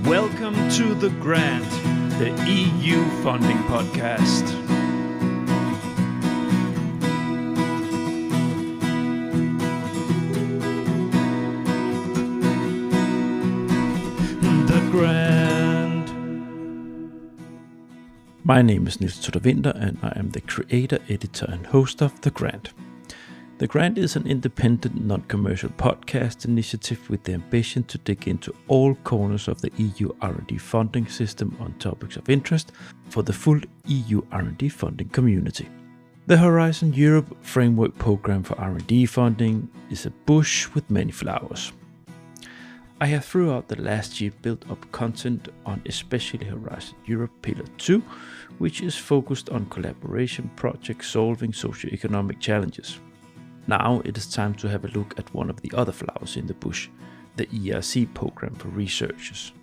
Welcome to The Grant, the EU funding podcast. The Grant. My name is Niels Winter, and I am the creator, editor, and host of The Grant. The Grant is an independent, non-commercial podcast initiative with the ambition to dig into all corners of the EU R&D funding system on topics of interest for the full EU R&D funding community. The Horizon Europe Framework Programme for R&D funding is a bush with many flowers. I have throughout the last year built up content on especially Horizon Europe Pillar 2, which is focused on collaboration projects solving socio-economic challenges. Now it is time to have a look at one of the other flowers in the bush, the ERC program for researchers.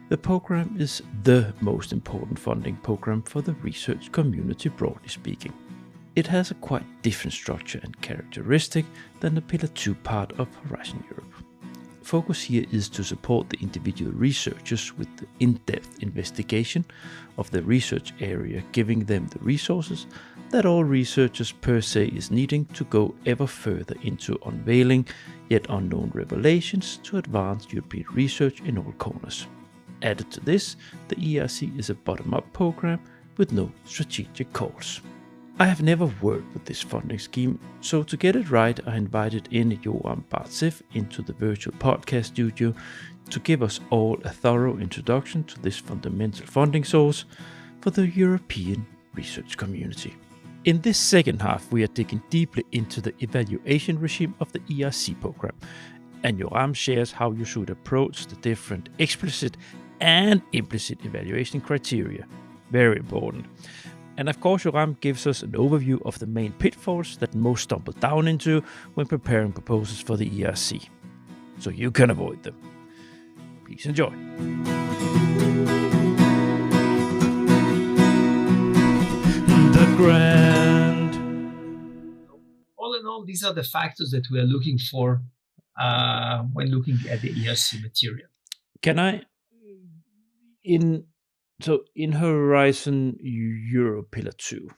The program is the most important funding program for the research community, broadly speaking. It has a quite different structure and characteristic than the Pillar 2 part of Horizon Europe. Focus here is to support the individual researchers with the in-depth investigation of the research area, giving them the resources that all researchers per se is needing to go ever further into unveiling yet unknown revelations to advance European research in all corners. Added to this, the ERC is a bottom-up program with no strategic calls. I have never worked with this funding scheme, so to get it right, I invited in Yoram Bar-Zeev into the virtual podcast studio to give us all a thorough introduction to this fundamental funding source for the European research community. In this second half, we are digging deeply into the evaluation regime of the ERC program, and Yoram shares how you should approach the different explicit and implicit evaluation criteria. Very important. And of course, Yoram gives us an overview of the main pitfalls that most stumble down into when preparing proposals for the ERC, so you can avoid them. Please enjoy. The Grant. All in all, these are the factors that we are looking for when looking at the ERC material. Can I, in Horizon Europe Pillar 2,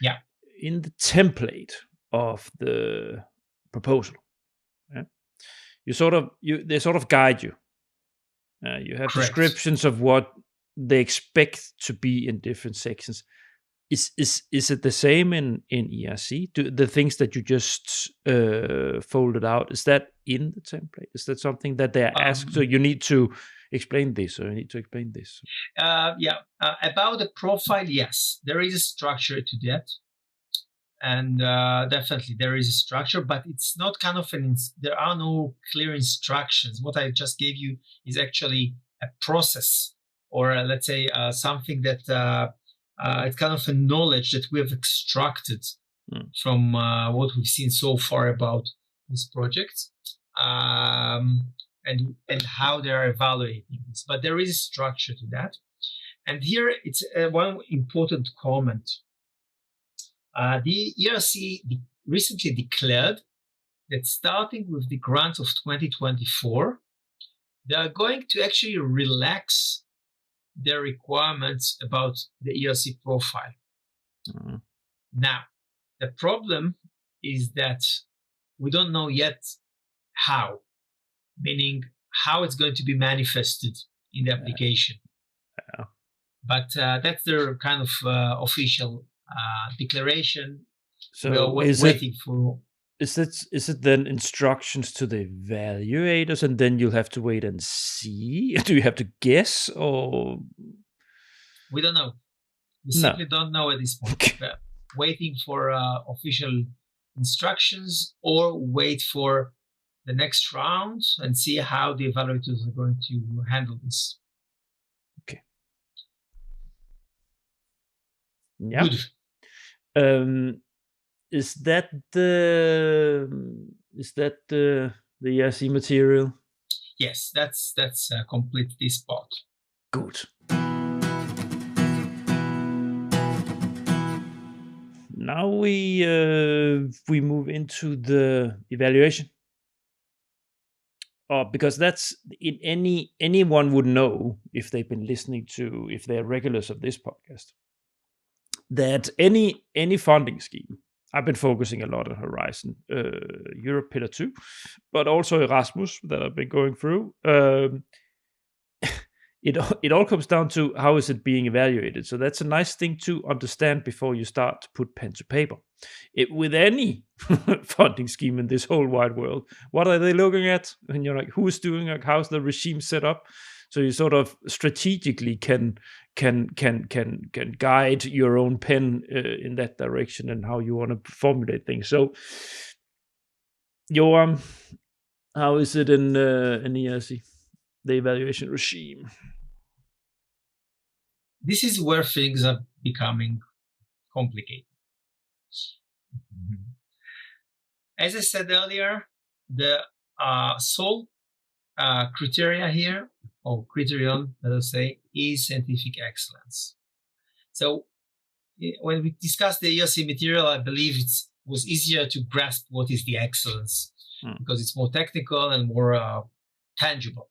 Yeah, in the template of the proposal, they sort of guide you. You have correct. descriptions of what they expect to be in different sections. Is it the same in ERC? Do the things that you just folded out, is that in the template? Is that something that they are asked? So you need to explain this, or you need to explain this. About the profile, yes, there is a structure to that, and definitely there is a structure, but it's not kind of there are no clear instructions. What I just gave you is actually a process, or let's say something that it's kind of a knowledge that we have extracted from what we've seen so far about this project, and how they are evaluating this. But there is a structure to that. And here it's one important comment. The ERC recently declared that starting with the grant of 2024, they are going to actually relax their requirements about the ERC profile. Mm. Now, the problem is that we don't know yet how, meaning how it's going to be manifested in the application. Yeah. But that's their kind of official declaration. So we are waiting for. Is it then instructions to the evaluators, and then you'll have to wait and see? Do you have to guess, or we don't know? We simply don't know at this point. We're waiting for official instructions, or wait for the next round and see how the evaluators are going to handle this. Okay. Yeah. Good. Is that the ERC material? Yes, that's complete this part. Good. Now we move into the evaluation. because that's in anyone would know if they've been listening to, if they're regulars of this podcast, that any funding scheme, I've been focusing a lot on Horizon Europe Pillar 2, but also Erasmus that I've been going through. It all comes down to how is it being evaluated. So that's a nice thing to understand before you start to put pen to paper. With any funding scheme in this whole wide world, what are they looking at? And you're like, who's doing it? How's the regime set up? So you sort of strategically can guide your own pen in that direction and how you want to formulate things. So, Yoram, how is it in ERC, the evaluation regime? This is where things are becoming complicated. As I said earlier, the sole criteria here, or criterion, let us say, is scientific excellence. So when we discussed the ERC material, I believe it was easier to grasp what is the excellence because it's more technical and more tangible.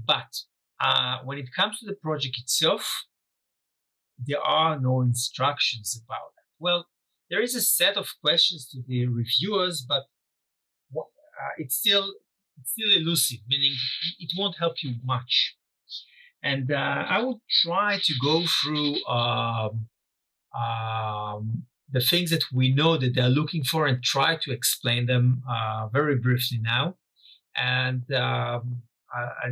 But when it comes to the project itself, there are no instructions about it. Well, there is a set of questions to the reviewers, but it's still elusive, meaning it won't help you much. And I will try to go through the things that we know that they're looking for and try to explain them very briefly now, and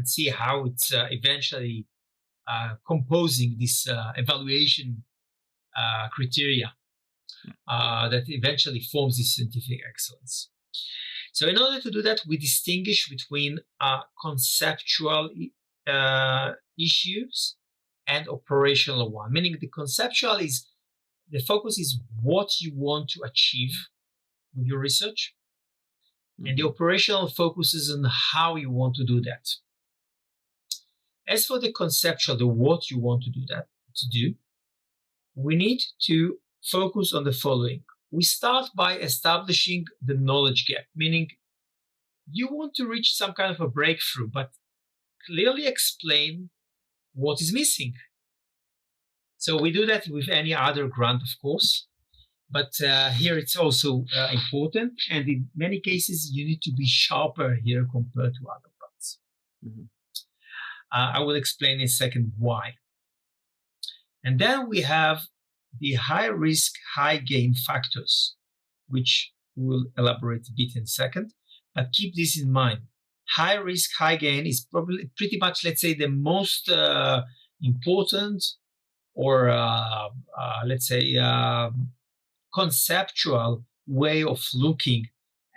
see how it's eventually composing this evaluation criteria that eventually forms this scientific excellence. So in order to do that, we distinguish between conceptual issues and operational one, meaning the conceptual is, the focus is what you want to achieve with your research, and the operational focuses on how you want to do that. As for the conceptual, the what you want to do, we need to focus on the following. We start by establishing the knowledge gap, meaning you want to reach some kind of a breakthrough, but clearly explain what is missing. So we do that with any other grant, of course, but here it's also important, and in many cases you need to be sharper here compared to other grants. I will explain in a second why. And then we have the high risk, high gain factors, which we'll elaborate a bit in a second, but keep this in mind. High risk, high gain is probably pretty much, let's say, the most important or let's say conceptual way of looking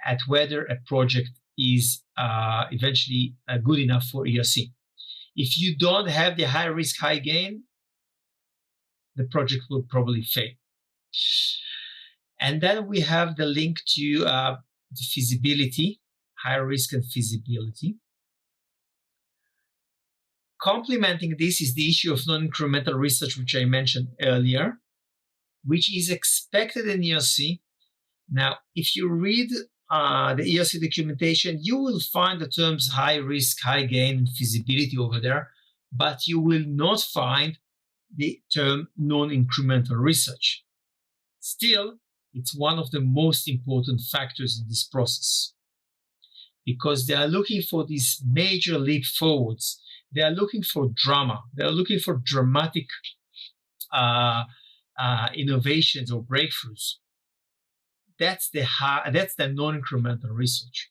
at whether a project is eventually good enough for ERC. If you don't have the high risk, high gain, the project will probably fail. And then we have the link to the feasibility, high risk and feasibility. Complementing this is the issue of non-incremental research, which I mentioned earlier, which is expected in ERC. Now, if you read the ERC documentation, you will find the terms high risk, high gain, and feasibility over there, but you will not find the term non-incremental research. Still, it's one of the most important factors in this process because they are looking for these major leap forwards. They are looking for drama. They are looking for dramatic innovations or breakthroughs. That's the non-incremental research.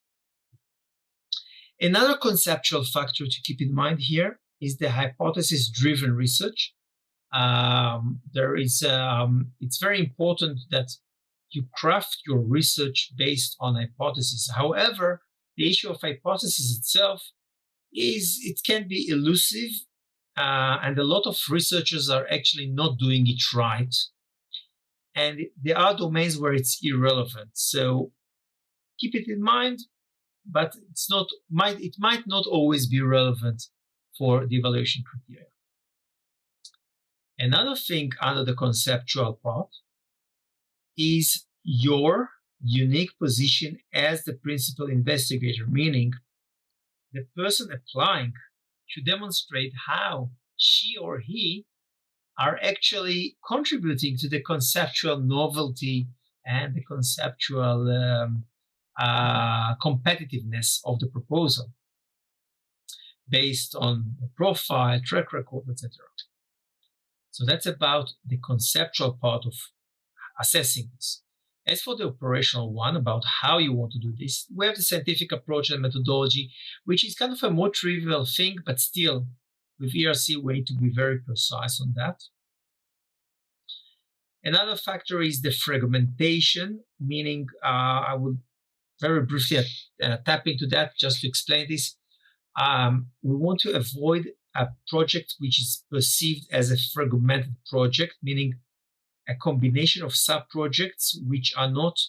Another conceptual factor to keep in mind here is the hypothesis-driven research. It's very important that you craft your research based on hypotheses. However, the issue of hypothesis itself is it can be elusive, and a lot of researchers are actually not doing it right. And there are domains where it's irrelevant. So keep it in mind, but it might not always be relevant for the evaluation criteria. Another thing under the conceptual part is your unique position as the principal investigator, meaning the person applying should demonstrate how she or he are actually contributing to the conceptual novelty and the conceptual competitiveness of the proposal based on the profile, track record, etc. So that's about the conceptual part of assessing this. As for the operational one, about how you want to do this, we have the scientific approach and methodology, which is kind of a more trivial thing, but still, with ERC, we need to be very precise on that. Another factor is the fragmentation, meaning I will very briefly tap into that just to explain this. We want to avoid a project which is perceived as a fragmented project, meaning a combination of sub-projects which are not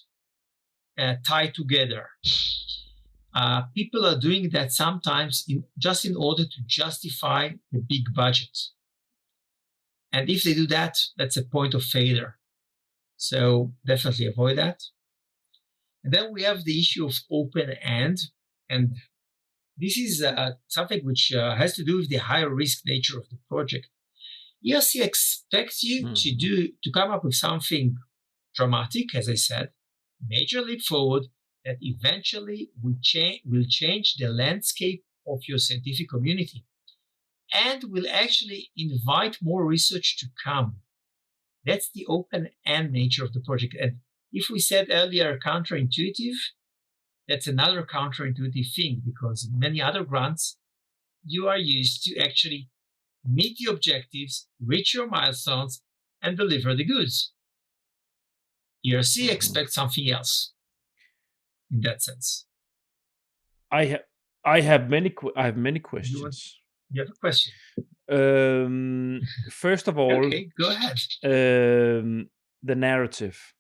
tied together. People are doing that sometimes just in order to justify the big budget. And if they do that, that's a point of failure. So definitely avoid that. And then we have the issue of open-end. And this is something which has to do with the higher risk nature of the project. ERC expects you to come up with something dramatic, as I said, major leap forward that eventually will change the landscape of your scientific community and will actually invite more research to come. That's the open-end nature of the project. And if we said earlier counterintuitive, that's another counterintuitive thing, because in many other grants, you are used to actually meet the objectives, reach your milestones, and deliver the goods. ERC expects something else in that sense. I have many questions. You have a question? First of all, okay, go ahead. The narrative.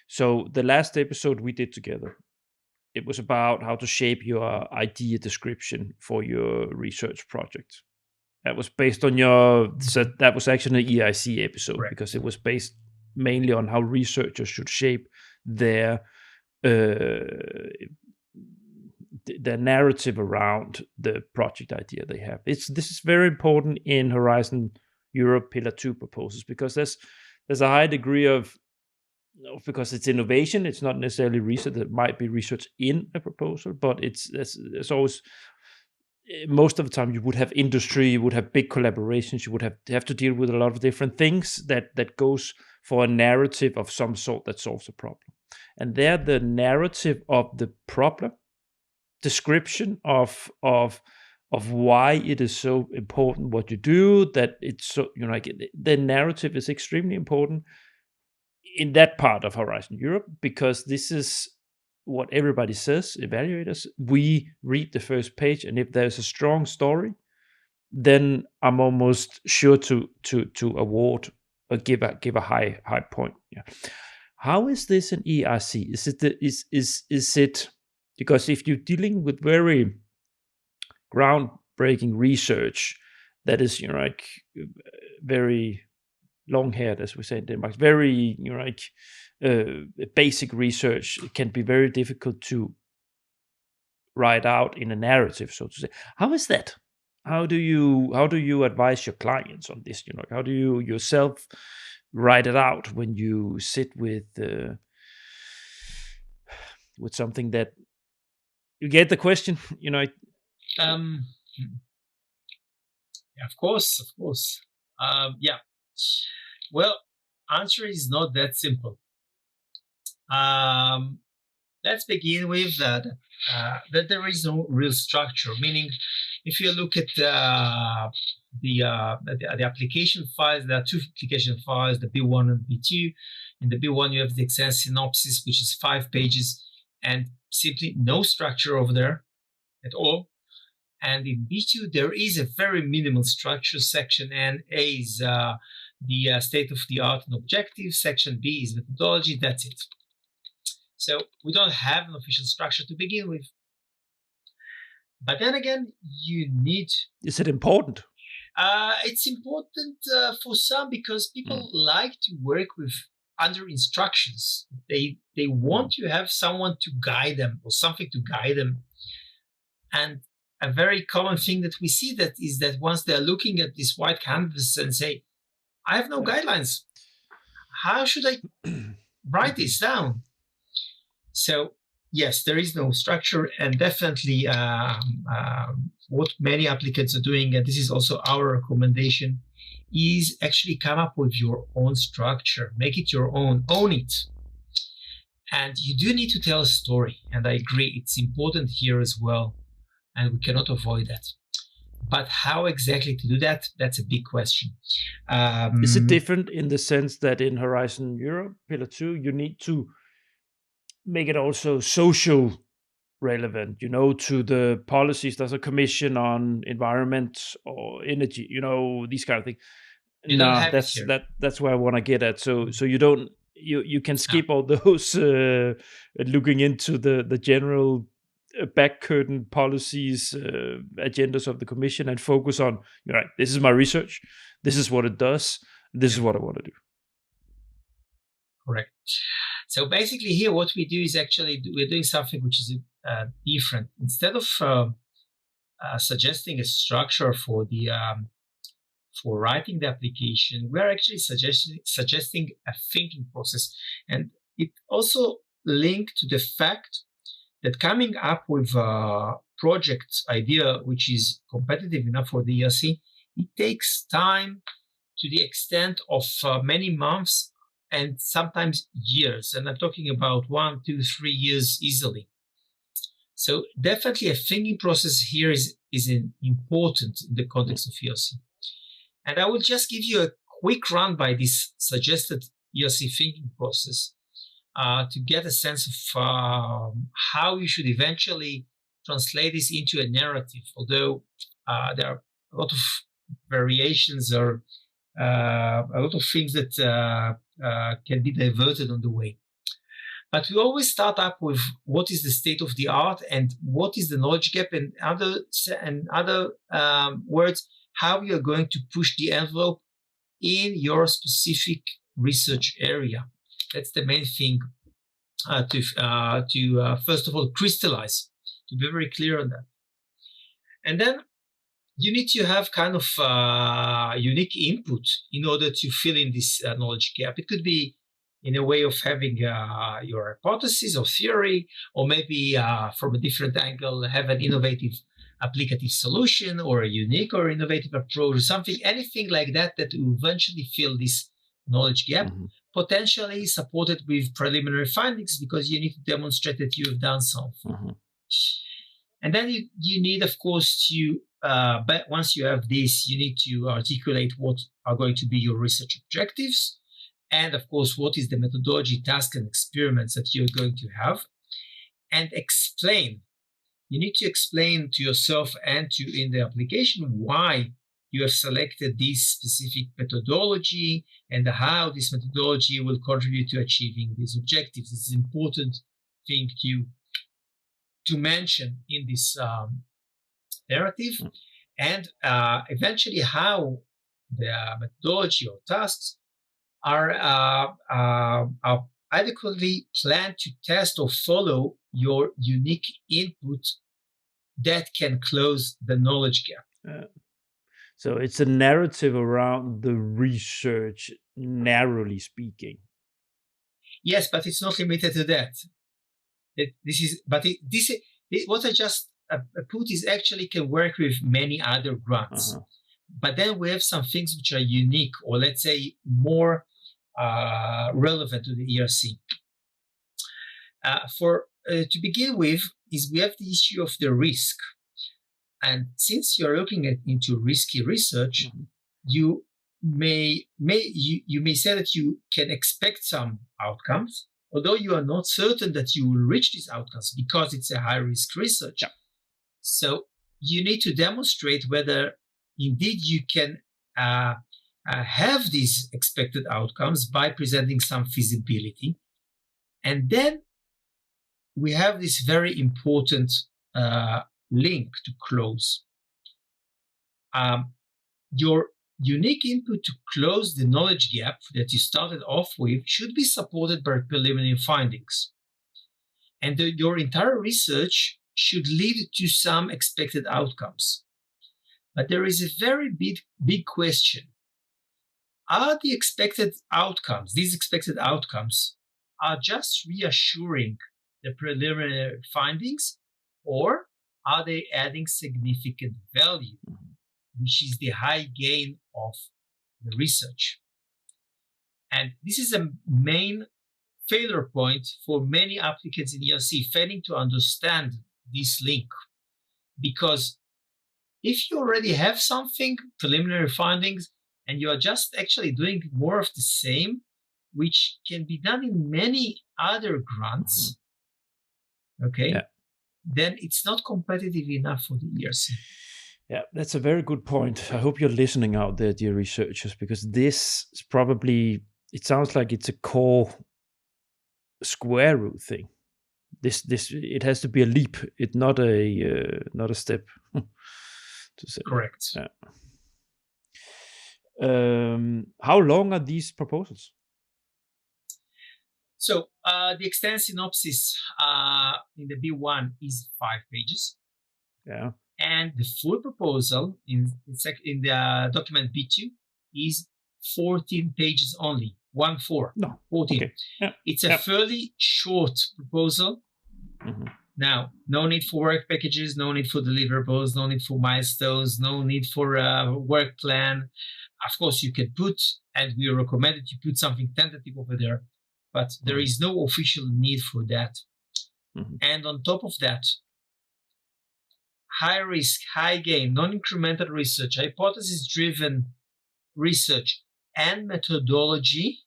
So the last episode we did together, it was about how to shape your idea description for your research project. That was based on that was actually an EIC episode, right, because it was based mainly on how researchers should shape their narrative around the project idea they have. This is very important in Horizon Europe Pillar 2 proposals, because there's a high degree of, because it's innovation, it's not necessarily research. There might be research in a proposal, but there's always, most of the time you would have industry, you would have big collaborations, you would have to deal with a lot of different things that goes for a narrative of some sort that solves a problem. And there, the narrative of the problem, description of why it is so important what you do, that it's so, the narrative is extremely important in that part of Horizon Europe, because this is what everybody says, evaluators. We read the first page, and if there's a strong story, then I'm almost sure to award or give a high point. Yeah. How is this in ERC? Is it because if you're dealing with very groundbreaking research that is very long-haired, as we say in Denmark, very basic research, it can be very difficult to write out in a narrative, so to say. How is that? How do you advise your clients on this? How do you yourself write it out when you sit with something that you get the question? Yeah, of course. Yeah. Well, answer is not that simple. Let's begin with that there is no real structure. Meaning, if you look at the application files, there are two application files, the B1 and B2. In the B1, you have the exam synopsis, which is 5 pages, and simply no structure over there at all. And in B2, there is a very minimal structure. Section A is the state of the art and objectives. Section B is methodology. That's it. So we don't have an official structure to begin with. But then again, you need... Is it important? It's important for some, because people like to work with under instructions. They want to have someone to guide them or something to guide them. And a very common thing that we see that is that once they're looking at this white canvas and say, I have no guidelines. How should I write this down? So yes, there is no structure, and definitely what many applicants are doing, and this is also our recommendation, is actually come up with your own structure, make it your own it. And you do need to tell a story, and I agree, it's important here as well, and we cannot avoid that. But how exactly to do that? That's a big question. Is it different in the sense that in Horizon Europe, Pillar 2, you need to make it also social relevant, to the policies? There's a commission on environment or energy, these kind of things. That's where I want to get at. So you can skip all those looking into the general back curtain policies, agendas of the commission, and focus on, right, this is my research, this is what it does, this is what I want to do. Correct. So basically here what we do is actually we're doing something which is different. Instead of suggesting a structure for the for writing the application, we're actually suggesting a thinking process. And it also linked to the fact that coming up with a project idea which is competitive enough for the ERC, it takes time to the extent of many months and sometimes years. And I'm talking about 1, 2, 3 years easily. So definitely a thinking process here is important in the context of ERC. And I will just give you a quick run by this suggested ERC thinking process to get a sense of how you should eventually translate this into a narrative, although there are a lot of variations or a lot of things that can be diverted on the way. But we always start up with what is the state of the art and what is the knowledge gap, and other words, how you are going to push the envelope in your specific research area. That's the main thing to first of all crystallize, to be very clear on that. And then you need to have kind of unique input in order to fill in this knowledge gap. It could be in a way of having your hypothesis or theory, or maybe from a different angle, have an innovative applicative solution or a unique or innovative approach or something, anything like that will eventually fill this knowledge gap, potentially supported with preliminary findings, because you need to demonstrate that you have done something. And then you need, of course, to but once you have this, you need to articulate what are going to be your research objectives, and of course, what is the methodology, task, and experiments that you're going to have, and explain. You need to explain to yourself and in the application why you have selected this specific methodology and how this methodology will contribute to achieving these objectives. It's an important thing to mention in this narrative, and eventually how the methodology or tasks are adequately planned to test or follow your unique input that can close the knowledge gap. So it's a narrative around the research, narrowly speaking. Yes, but it's not limited to that. What I just put is actually can work with many other grants. But then we have some things which are unique, or let's say more relevant to the ERC. To begin with, is we have the issue of the risk. And since you're looking into risky research, you may say that you can expect some outcomes, although you are not certain that you will reach these outcomes because it's a high-risk research. So you need to demonstrate whether indeed you can have these expected outcomes by presenting some feasibility. And then we have this very important link to close. Your Unique input to close the knowledge gap that you started off with should be supported by preliminary findings. And your entire research should lead to some expected outcomes. But there is a very big question. Are the expected outcomes, these expected outcomes, are just reassuring the preliminary findings, or are they adding significant value, which is the high gain of the research? And this is a main failure point for many applicants in ERC, failing to understand this link. Because if you already have something, preliminary findings, and you are just actually doing more of the same, which can be done in many other grants, okay, then it's not competitive enough for the ERC. Yeah, that's a very good point. I hope you're listening out there, dear researchers, because this is probably, it sounds like it's a core square root thing. This it has to be a leap. It's not a step. To say. Correct. Yeah. How long are these proposals? So the extent synopsis in the B1 is 5 pages. Yeah. And the full proposal in the document B2 is 14 pages only. 14. No. 14. Okay. Yeah. It's a fairly short proposal. Mm-hmm. Now, no need for work packages, no need for deliverables, no need for milestones, no need for a work plan. Of course, you can put, and we recommend that you put something tentative over there, but there is no official need for that. Mm-hmm. And on top of that, high risk, high gain, non-incremental research, hypothesis-driven research, and methodology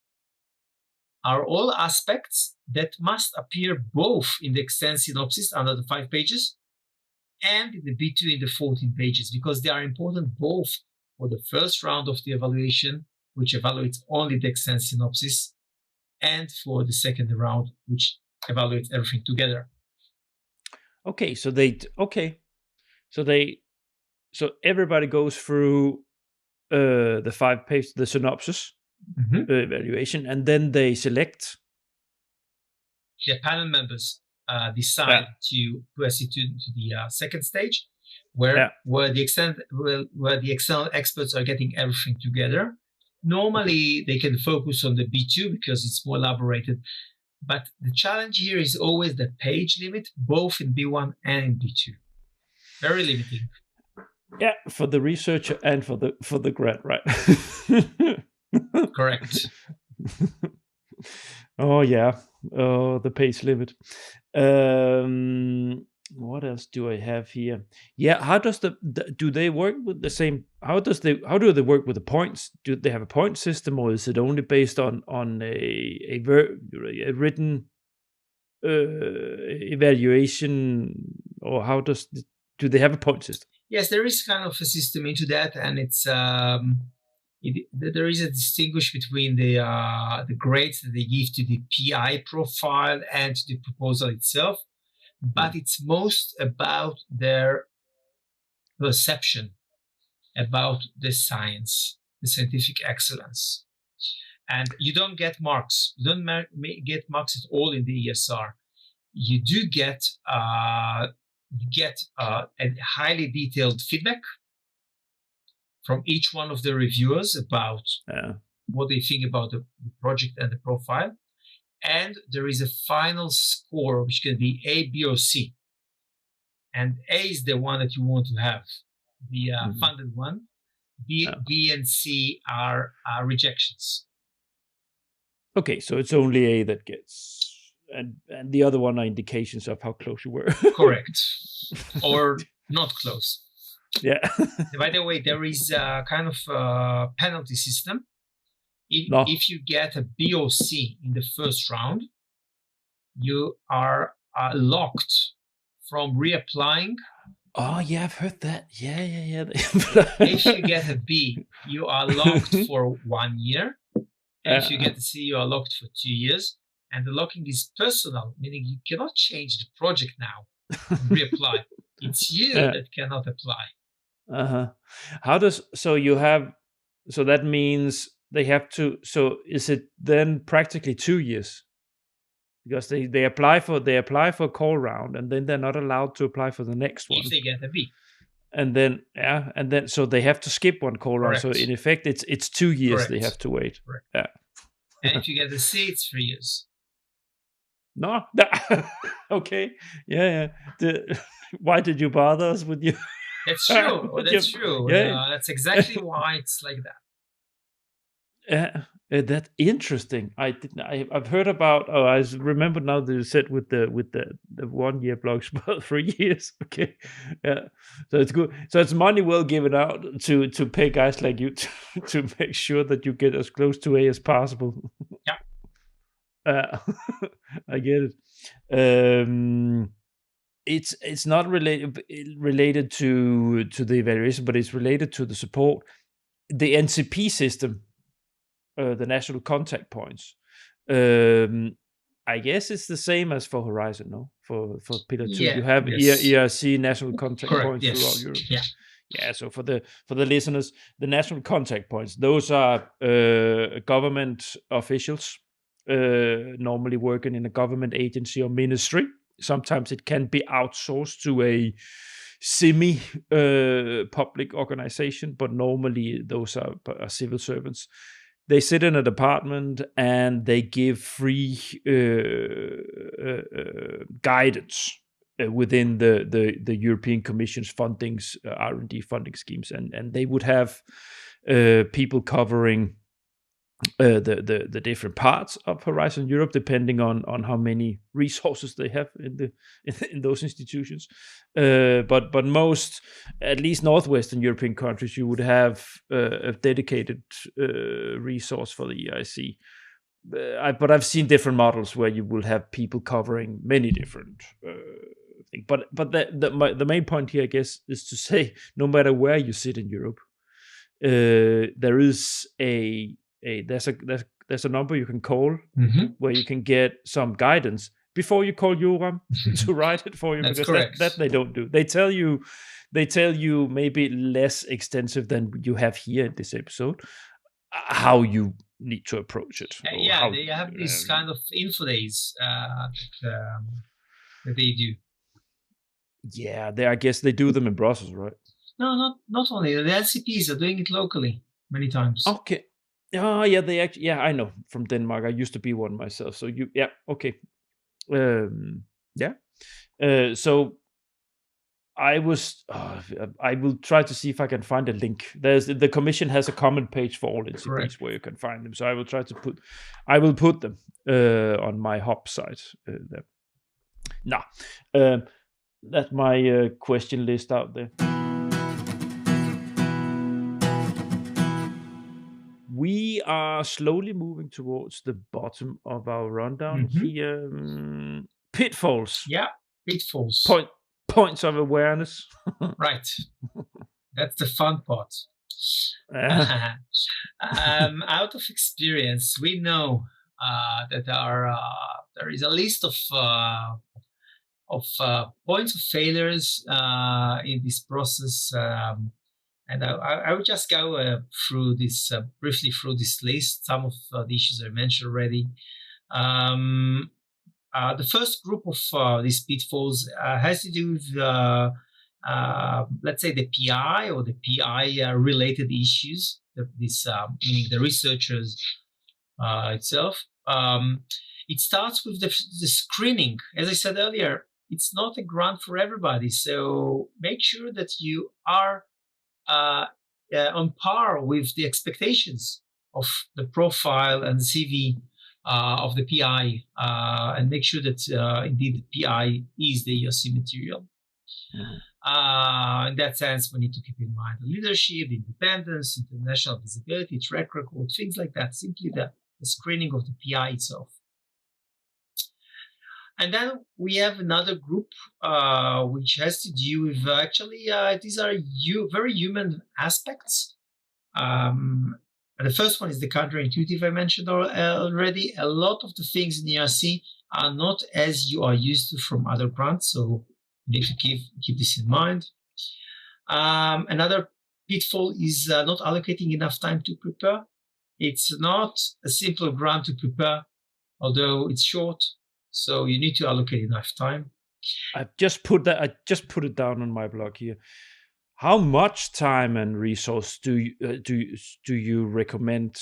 are all aspects that must appear both in the extent synopsis under the 5 pages and in the B2 in the 14 pages, because they are important both for the first round of the evaluation, which evaluates only the extent synopsis, and for the second round, which evaluates everything together. Okay, so everybody goes through the 5 pages, the synopsis, evaluation, and then they select. The panel members decide to proceed to the second stage, where the external experts are getting everything together. Normally, they can focus on the B2 because it's more elaborated, but the challenge here is always the page limit, both in B1 and in B2. Very limiting. Yeah, for the researcher and for the grant, right? Correct. Oh yeah, the page limit. What else do I have here? Yeah, how does do they work with the same? How do they work with the points? Do they have a point system, or is it only based on a written evaluation, or how do they have a point system? Yes, there is kind of a system into that, and it's there is a distinguish between the grades that they give to the PI profile and to the proposal itself, but it's most about their perception about the science, the scientific excellence. And you don't get marks. You don't get marks at all in the ESR. You do get a highly detailed feedback from each one of the reviewers about what they think about the project and the profile. And there is a final score, which can be A, B, or C. And A is the one that you want to have, the funded one. B and C are rejections. Okay, so it's only A that gets, and the other one are indications of how close you were. Correct. Or not close. Yeah. By the way, there is a kind of penalty system. If you get a B or C in the first round, you are locked from reapplying. Oh, yeah, I've heard that. Yeah. If you get a B, you are locked for 1 year. And if you get a C, you are locked for 2 years. And the locking is personal, meaning you cannot change the project now and reapply. It's you that cannot apply. So you have So that means they have to. So is it then practically 2 years? Because they apply for a call round, and then they're not allowed to apply for the next one. If they get a B. And then so they have to skip one call round. So in effect, it's 2 years they have to wait. Correct. Yeah. And if you get a C, it's 3 years. No. Okay. Yeah. Why did you bother us with you? That's true. That's true. Yeah. That's exactly why it's like that. That's interesting. I've heard about. Oh, I remember now that you said with the 1 year blocks about 3 years. Okay, yeah. So it's good. So it's money well given out to pay guys like you to make sure that you get as close to A as possible. Yeah. I get it. It's not related to the evaluation, but it's related to the support. The NCP system. The national contact points. I guess it's the same as for Horizon, no? For Pillar 2, you have ERC national contact points throughout Europe. Yeah. So for the listeners, the national contact points, those are government officials, normally working in a government agency or ministry. Sometimes it can be outsourced to a semi-public organization, but normally those are civil servants. They sit in a department and they give free guidance within the European Commission's fundings, R&D funding schemes, and they would have people covering the different parts of Horizon Europe, depending on how many resources they have in those institutions. But most, at least Northwestern European countries, you would have a dedicated resource for the ERC. But I've seen different models where you will have people covering many different things. But the main point here, I guess, is to say, no matter where you sit in Europe, there is there's a number you can call where you can get some guidance before you call Yoram to write it for you. That's because correct. that they don't do. They tell you maybe less extensive than you have here in this episode how you need to approach it. They have this kind of info days that they do. Yeah, I guess they do them in Brussels, right? No, not only the LCPs are doing it locally many times. Okay. Oh, yeah, they actually. Yeah, I know from Denmark. I used to be one myself. So okay. So I will try to see if I can find a link. The Commission has a comment page for all NCPs where you can find them. So I will try to put them on my hub site there. Now, that's my question list out there. We are slowly moving towards the bottom of our rundown here. Pitfalls. Yeah, pitfalls. Points of awareness. Right. That's the fun part. Out of experience, we know that there is a list of points of failures in this process. And I will just go through this briefly through this list. Some of the issues I mentioned already. The first group of these pitfalls has to do with, let's say, the PI or the PI-related issues. Meaning the researchers itself. It starts with the screening. As I said earlier, it's not a grant for everybody. So make sure that you are on par with the expectations of the profile and CV of the PI, and make sure that indeed the PI is the ERC material. In that sense, we need to keep in mind the leadership, the independence, international visibility, track record, things like that. Simply the screening of the PI itself. And then we have another group which has to do with these are very human aspects. The first one is the counterintuitive I mentioned already. A lot of the things in ERC are not as you are used to from other grants, so you need to keep this in mind. Another pitfall is not allocating enough time to prepare. It's not a simple grant to prepare, although it's short. So you need to allocate enough time. I just put it down on my blog here. How much time and resource do you recommend?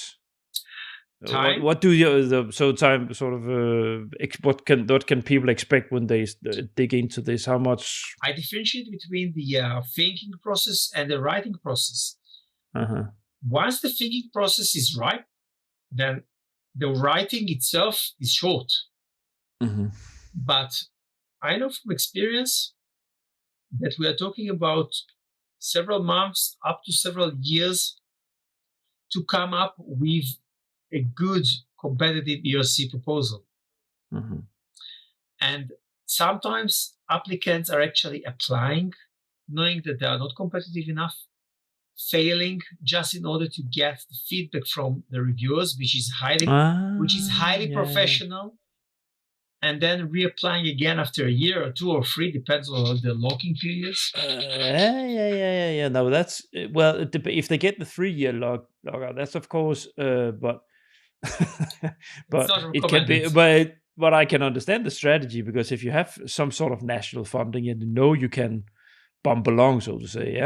Time. What do you time sort of what can people expect when they dig into this? How much? I differentiate between the thinking process and the writing process. Once the thinking process is ripe, then the writing itself is short. But I know from experience that we are talking about several months up to several years to come up with a good competitive ERC proposal. And sometimes applicants are actually applying, knowing that they are not competitive enough, failing just in order to get the feedback from the reviewers, which is highly professional, and then reapplying again after a year or 2 or 3, depends on the locking periods. No, that's if they get the 3-year lockout, that's of course, but but it can be, but I can understand the strategy, because if you have some sort of national funding and you can bump along, so to say,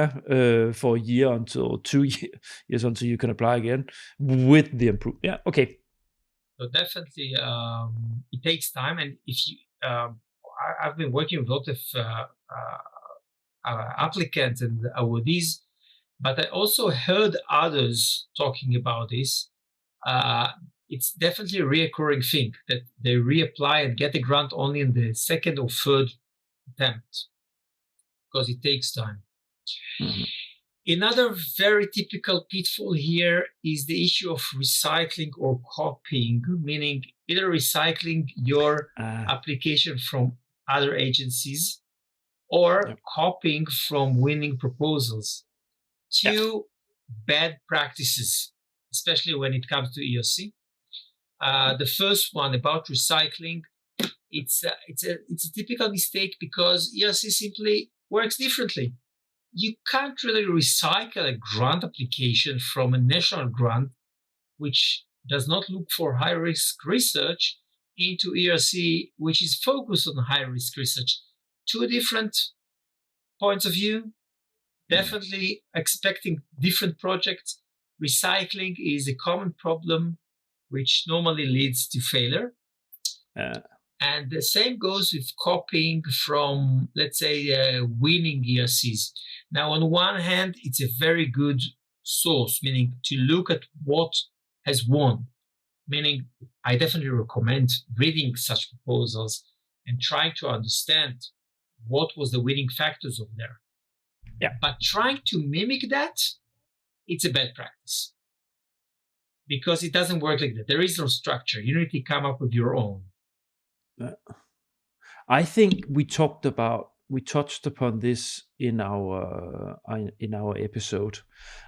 for a year until 2 years until you can apply again with the improved. Yeah, okay. So definitely, it takes time, and if you, I've been working with a lot of applicants and awardees, but I also heard others talking about this. It's definitely a reoccurring thing that they reapply and get a grant only in the second or third attempt, because it takes time. Another very typical pitfall here is the issue of recycling or copying, meaning either recycling your application from other agencies or copying from winning proposals. Two bad practices, especially when it comes to ERC. The first one about recycling, it's a typical mistake, because ERC simply works differently. You can't really recycle a grant application from a national grant, which does not look for high-risk research, into ERC, which is focused on high-risk research. Two different points of view, definitely expecting different projects. Recycling is a common problem, which normally leads to failure. And the same goes with copying from, let's say, winning ERCs. Now, on one hand, it's a very good source, meaning to look at what has won. Meaning, I definitely recommend reading such proposals and trying to understand what was the winning factors of there. But trying to mimic that, it's a bad practice, because it doesn't work like that. There is no structure. You need to come up with your own. I think we touched upon this in our episode.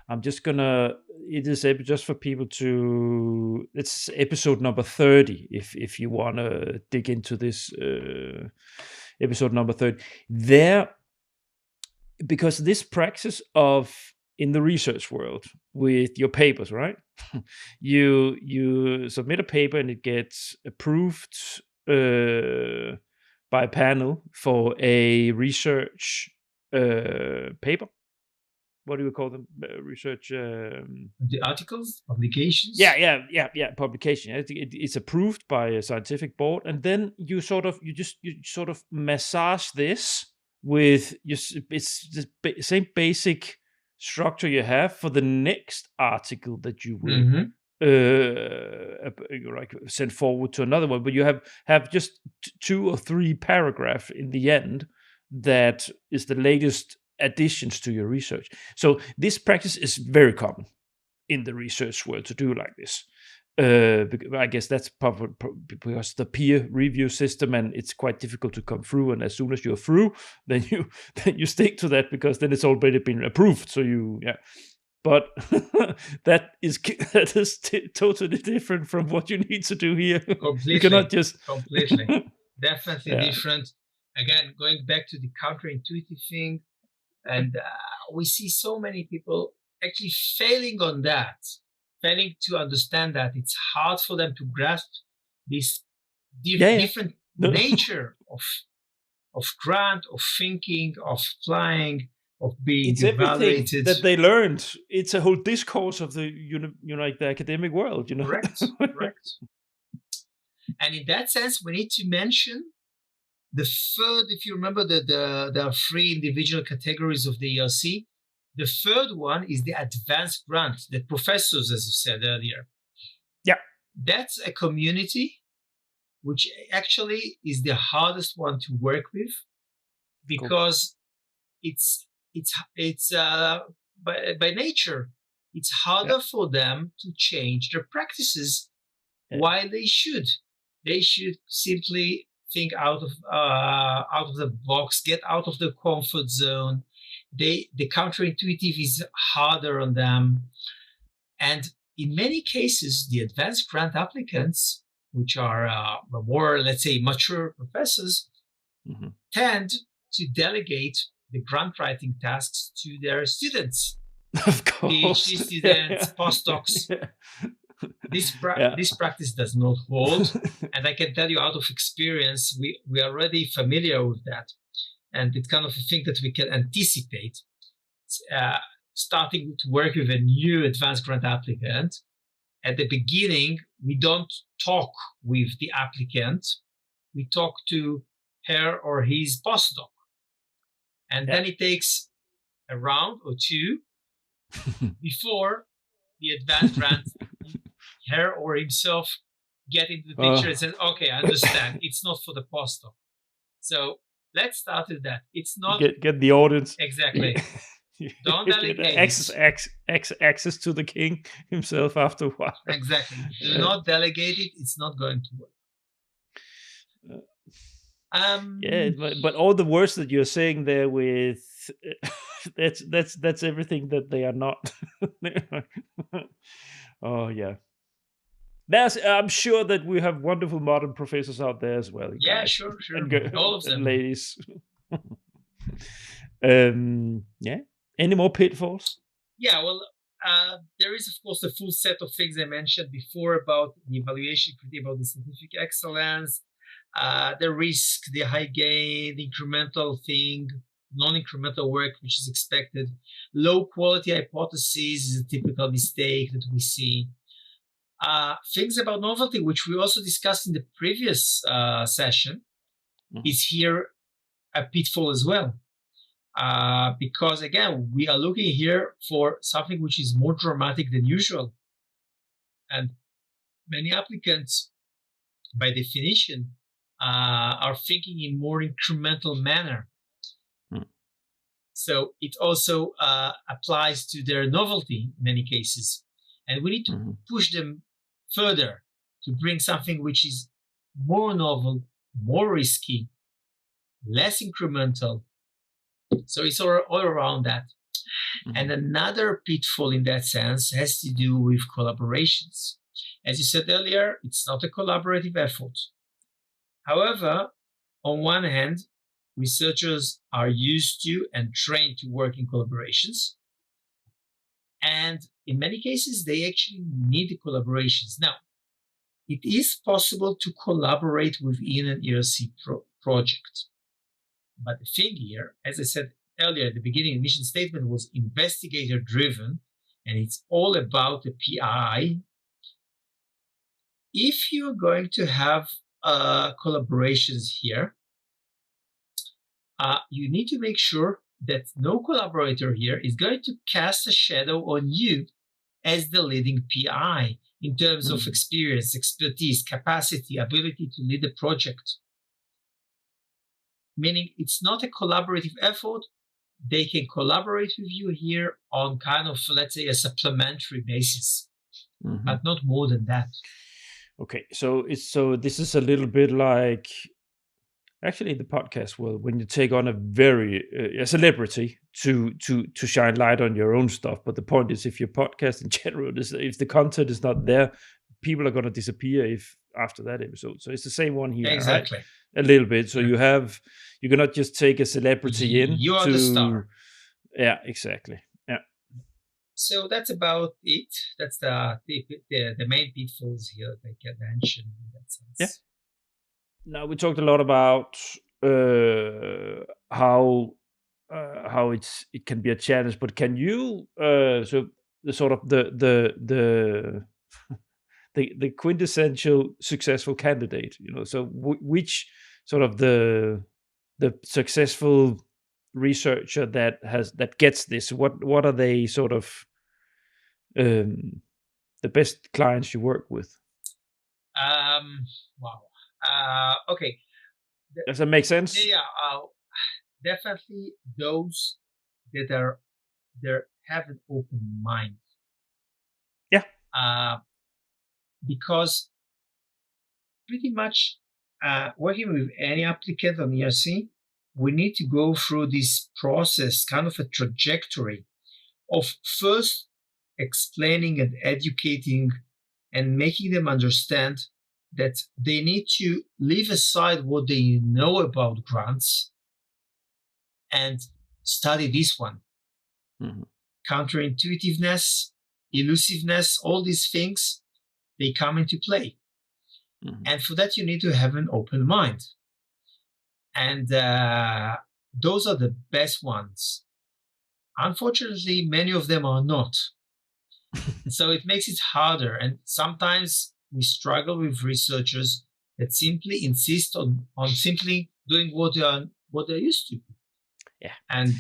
I'm just gonna. It is just for people to. It's episode number 30. If you want to dig into this, episode number 30 there, because this practice of in the research world with your papers, right? you submit a paper and it gets approved by a panel for a research paper. What do you call them? Research. The articles, publications. Yeah. Publication. It's approved by a scientific board, and then you sort of massage this with it's the same basic structure you have for the next article that you will send forward to another one, but you have just 2 or 3 paragraphs in the end that is the latest additions to your research. So this practice is very common in the research world to do like this. I guess that's probably because the peer review system, and it's quite difficult to come through. And as soon as you're through, then you stick to that, because then it's already been approved. So but that is totally different from what you need to do here. Completely. You cannot just completely definitely different. Again, going back to the counterintuitive thing, and we see so many people actually failing on that, failing to understand that it's hard for them to grasp this different nature of grant, of thinking, of flying, of being it's evaluated. Everything that they learned. It's a whole discourse of the like the academic world, Correct. And in that sense, we need to mention the third, if you remember, there are 3 individual categories of the ERC. The third one is the advanced grant, the professors, as you said earlier. Yeah. That's a community which actually is the hardest one to work with, because it's by nature, it's harder for them to change their practices. While they should simply think out of the box, get out of the comfort zone. The counterintuitive is harder on them, and in many cases, the advanced grant applicants, which are more, let's say, mature professors, tend to delegate the grant writing tasks to their students, of course, PhD students, postdocs. This practice does not hold, and I can tell you out of experience, we are already familiar with that, and it's kind of a thing that we can anticipate. Starting to work with a new advanced grant applicant, at the beginning, we don't talk with the applicant, we talk to her or his postdoc, and then it takes a round or 2 before the advanced grant, her or himself, get into the picture and says, okay, I understand. It's not for the postdoc. So let's start with that. It's not... Get the audience. Exactly. Don't delegate. Access to the king himself after a while. Exactly. Do not delegate it. It's not going to work. But all the words that you're saying there with... that's everything that they are not. Oh yeah. I'm sure that we have wonderful modern professors out there as well. Yeah, guys. sure. All of them, and ladies. Yeah. Any more pitfalls? Yeah. Well, there is, of course, the full set of things I mentioned before about the evaluation, about the scientific excellence, the risk, the high gain, the incremental thing, non-incremental work which is expected. Low quality hypotheses is a typical mistake that we see. Things about novelty, which we also discussed in the previous session, is here a pitfall as well. Because again, we are looking here for something which is more dramatic than usual. And many applicants, by definition, are thinking in more incremental manner. So it also applies to their novelty in many cases. And we need to push them further to bring something which is more novel, more risky, less incremental. So it's all around that. And another pitfall in that sense has to do with collaborations. As you said earlier, it's not a collaborative effort. However, on one hand, researchers are used to and trained to work in collaborations. And in many cases, they actually need the collaborations. Now, it is possible to collaborate within an ERC project. But the thing here, as I said earlier at the beginning, the mission statement was investigator-driven, and it's all about the PI. If you're going to have collaborations here, you need to make sure that no collaborator here is going to cast a shadow on you as the leading PI in terms of experience, expertise, capacity, ability to lead the project. Meaning it's not a collaborative effort. They can collaborate with you here on kind of, let's say, a supplementary basis, but not more than that. Okay, so this is a little bit like actually the podcast world, when you take on a celebrity to shine light on your own stuff. But the point is, if your podcast in general if the content is not there, people are going to disappear after that episode. So it's the same one here, exactly, right? A little bit. So you cannot just take a celebrity in. You are the star. Yeah, exactly. Yeah. So that's about it. That's the main pitfalls here that I can mention in that Yeah. sense. Now we talked a lot about how it can be a challenge, but can you so the sort of the quintessential successful candidate, so which sort of the successful researcher that gets this, what are they sort of the best clients you work with? Wow. Okay. Does that make sense? Yeah. Definitely those that have an open mind. Yeah. Because pretty much working with any applicant on ERC, we need to go through this process, kind of a trajectory of first explaining and educating and making them understand that they need to leave aside what they know about grants and study this one. Mhm. Counterintuitiveness, elusiveness, all these things, they come into play. Mhm. And for that, you need to have an open mind. And those are the best ones. Unfortunately, many of them are not. So it makes it harder. And sometimes we struggle with researchers that simply insist on simply doing what they're used to. Yeah. And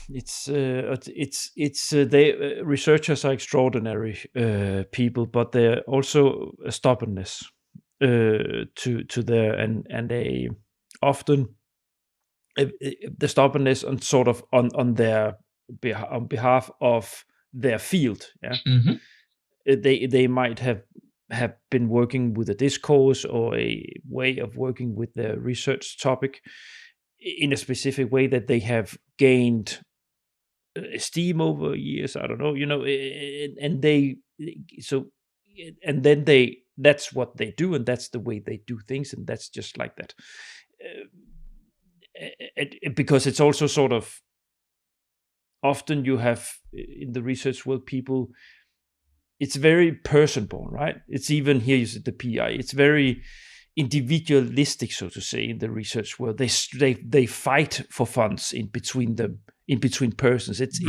it's they researchers are extraordinary people, but they're also a stubbornness to their and they often the stubbornness on sort of on their on behalf of their field. Yeah. Mhm. They might have been working with a discourse or a way of working with the research topic in a specific way that they have gained esteem over years. I don't know, and they so and then that's what they do, and that's the way they do things, and that's just like that. Because it's also sort of often you have in the research world people, it's very person born, right? It's even here you said the PI, it's very individualistic, so to say, in the research world. They fight for funds in between them, in between persons. It's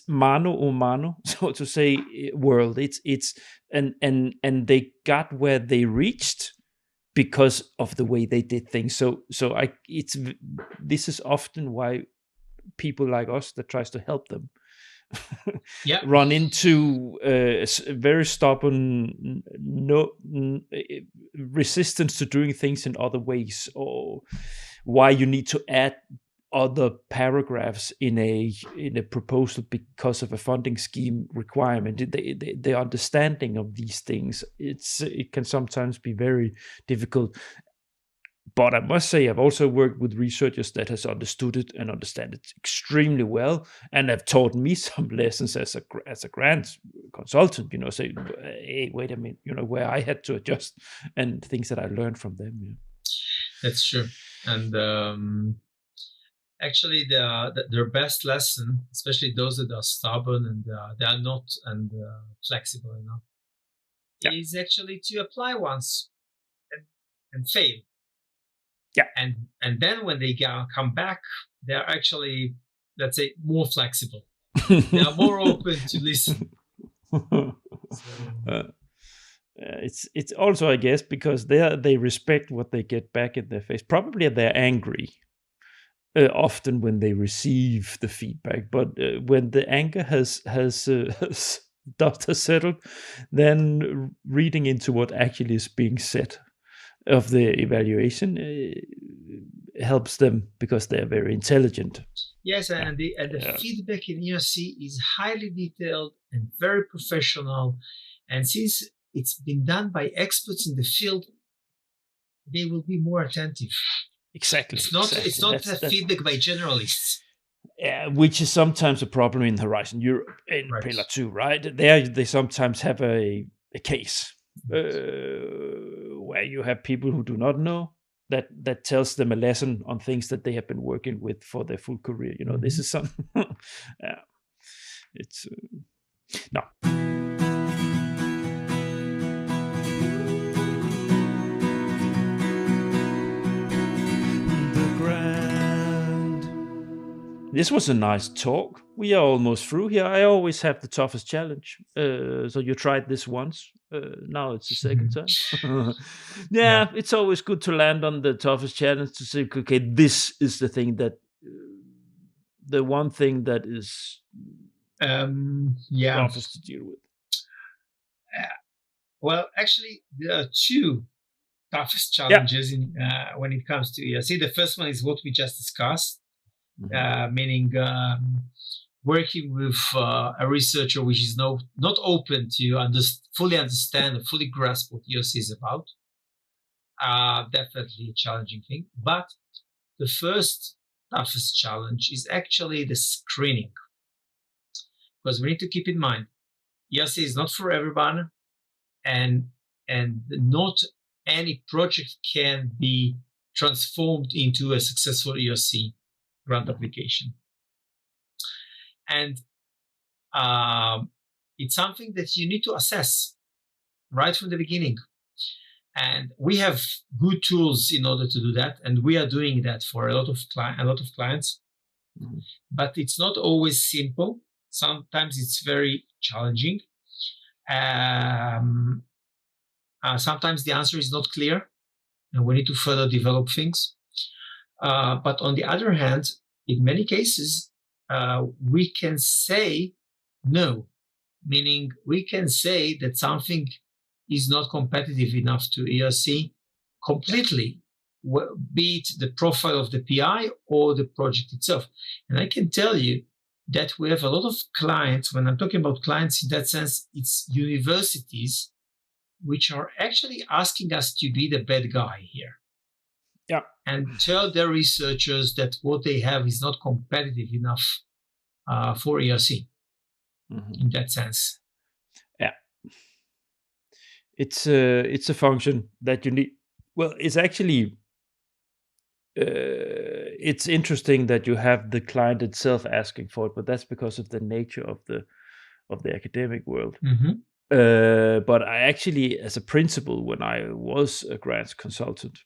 mano a mano, so to say, world. It's and they got where they reached because of the way they did things. So this is often why people like us that tries to help them Yeah. run into very stubborn resistance to doing things in other ways, or why you need to add other paragraphs in a proposal because of a funding scheme requirement. The understanding of these things, it can sometimes be very difficult. But I must say, I've also worked with researchers that has understood it and understand it extremely well, and have taught me some lessons as a grant consultant. Say, hey, wait a minute, where I had to adjust, and things that I learned from them. Yeah. That's true. And actually, their best lesson, especially those that are stubborn and they are not and flexible enough, Yeah. is actually to apply once and fail. Yeah. And then when they come back, they're actually, let's say, more flexible. They are more open to listen. It's also, I guess, because they respect what they get back in their face. Probably they're angry often when they receive the feedback, but when the anger has dust has settled, then reading into what actually is being said of the evaluation helps them, because they're very intelligent. Yes, and the feedback in ERC is highly detailed and very professional. And since it's been done by experts in the field, they will be more attentive. Exactly. It's not feedback by generalists. Which is sometimes a problem in Horizon Europe, in Pillar 2, right? There they sometimes have a case where you have people who do not know that tells them a lesson on things that they have been working with for their full career. This is some. Yeah, it's no. This was a nice talk. We are almost through here. I always have the toughest challenge. So you tried this once. Now it's the second time. Yeah, it's always good to land on the toughest challenge to say, okay, this is the thing that, the one thing that is toughest to deal with. Well, actually, there are two toughest challenges when it comes to ERC. The first one is what we just discussed. Meaning working with a researcher which is not open to fully understand or fully grasp what ERC is about. Definitely a challenging thing. But the first toughest challenge is actually the screening. Because we need to keep in mind, ERC is not for everyone, and not any project can be transformed into a successful ERC grant application. And it's something that you need to assess right from the beginning. And we have good tools in order to do that, and we are doing that for a lot of clients. But it's not always simple. Sometimes it's very challenging. Sometimes the answer is not clear, and we need to further develop things. But on the other hand, in many cases, we can say no, meaning we can say that something is not competitive enough to ERC completely, be it the profile of the PI or the project itself. And I can tell you that we have a lot of clients. When I'm talking about clients in that sense, it's universities which are actually asking us to be the bad guy here. Yeah. And tell their researchers that what they have is not competitive enough for ERC in that sense. Yeah. It's a function that you need. Well, it's actually it's interesting that you have the client itself asking for it, but that's because of the nature of the academic world. But I actually, as a principal, when I was a grants consultant,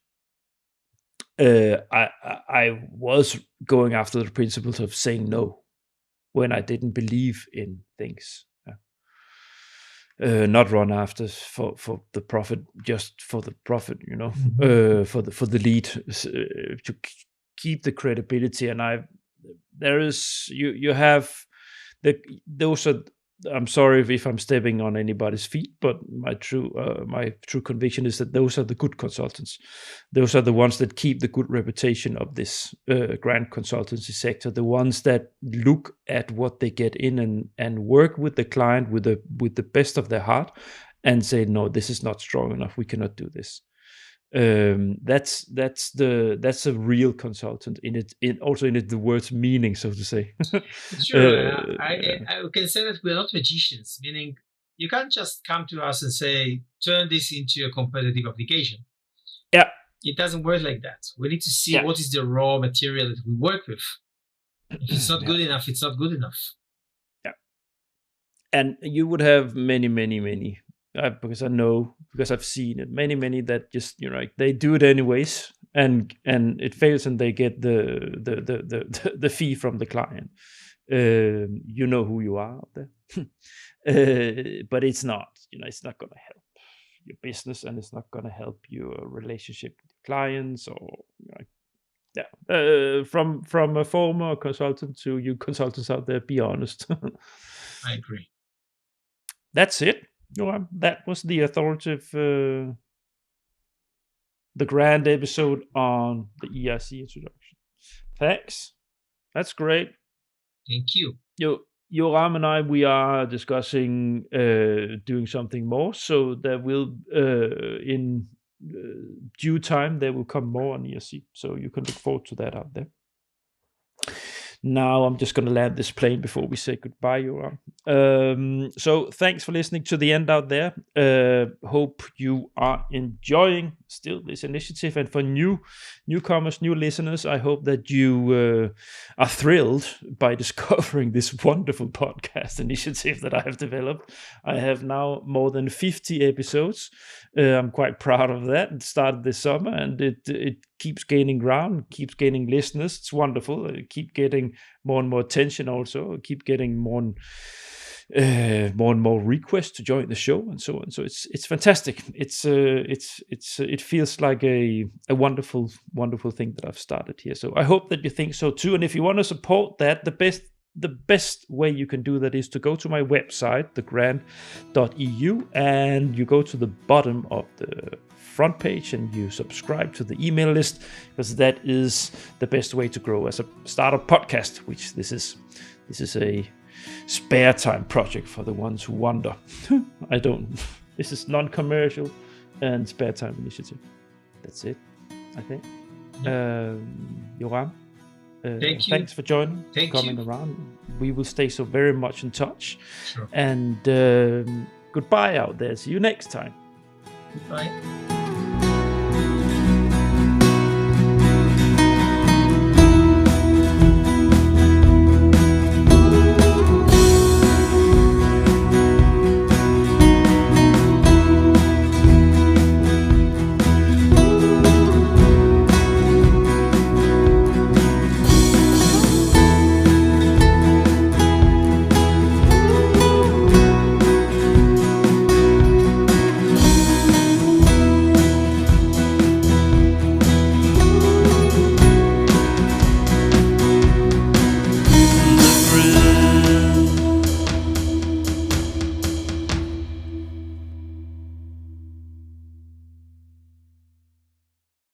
I was going after the principles of saying no when I didn't believe in things. Not run after for the profit, just for the profit, for the lead, to keep the credibility. And you have those are. I'm sorry if I'm stepping on anybody's feet, but my true conviction is that those are the good consultants. Those are the ones that keep the good reputation of this grant consultancy sector. The ones that look at what they get in and work with the client with the best of their heart, and say, no, this is not strong enough. We cannot do this. That's a real consultant in the word's meaning, so to say. Sure. I can say that we're not magicians, meaning you can't just come to us and say, turn this into a competitive application. Yeah. It doesn't work like that. We need to see what is the raw material that we work with. If it's not good enough, it's not good enough. Yeah. And you would have many because I've seen it, many that just they do it anyways, and it fails, and they get the fee from the client. You know who you are out there. But it's not it's not going to help your business, and it's not going to help your relationship with clients, or from a former consultant to you consultants out there, be honest. I agree. That's it. That was the authoritative, the grand episode on the ERC introduction. Thanks. That's great. Thank you. Yoram and I, we are discussing doing something more, so there will, in due time, there will come more on ERC, so you can look forward to that out there. Now I'm just going to land this plane before we say goodbye, Yoram. So thanks for listening to the end out there. Hope you are enjoying still this initiative. And for newcomers, new listeners, I hope that you are thrilled by discovering this wonderful podcast initiative that I have developed. I have now more than 50 episodes. I'm quite proud of that. It started this summer, and it keeps gaining ground, keeps gaining listeners. It's wonderful. Keep getting more and more attention. Also, keep getting more and more requests to join the show, and so on. So it's fantastic. It feels like a wonderful thing that I've started here. So I hope that you think so too. And if you want to support that, the best way you can do that is to go to my website, thegrant.eu, and you go to the bottom of the front page and you subscribe to the email list, because that is the best way to grow as a startup podcast, which this is a spare time project for the ones who wonder. This is non-commercial and spare time initiative. That's it, I think. Yoram, thank you. Thanks for joining, coming around. We will stay so very much in touch. Sure. And goodbye out there. See you next time. Goodbye.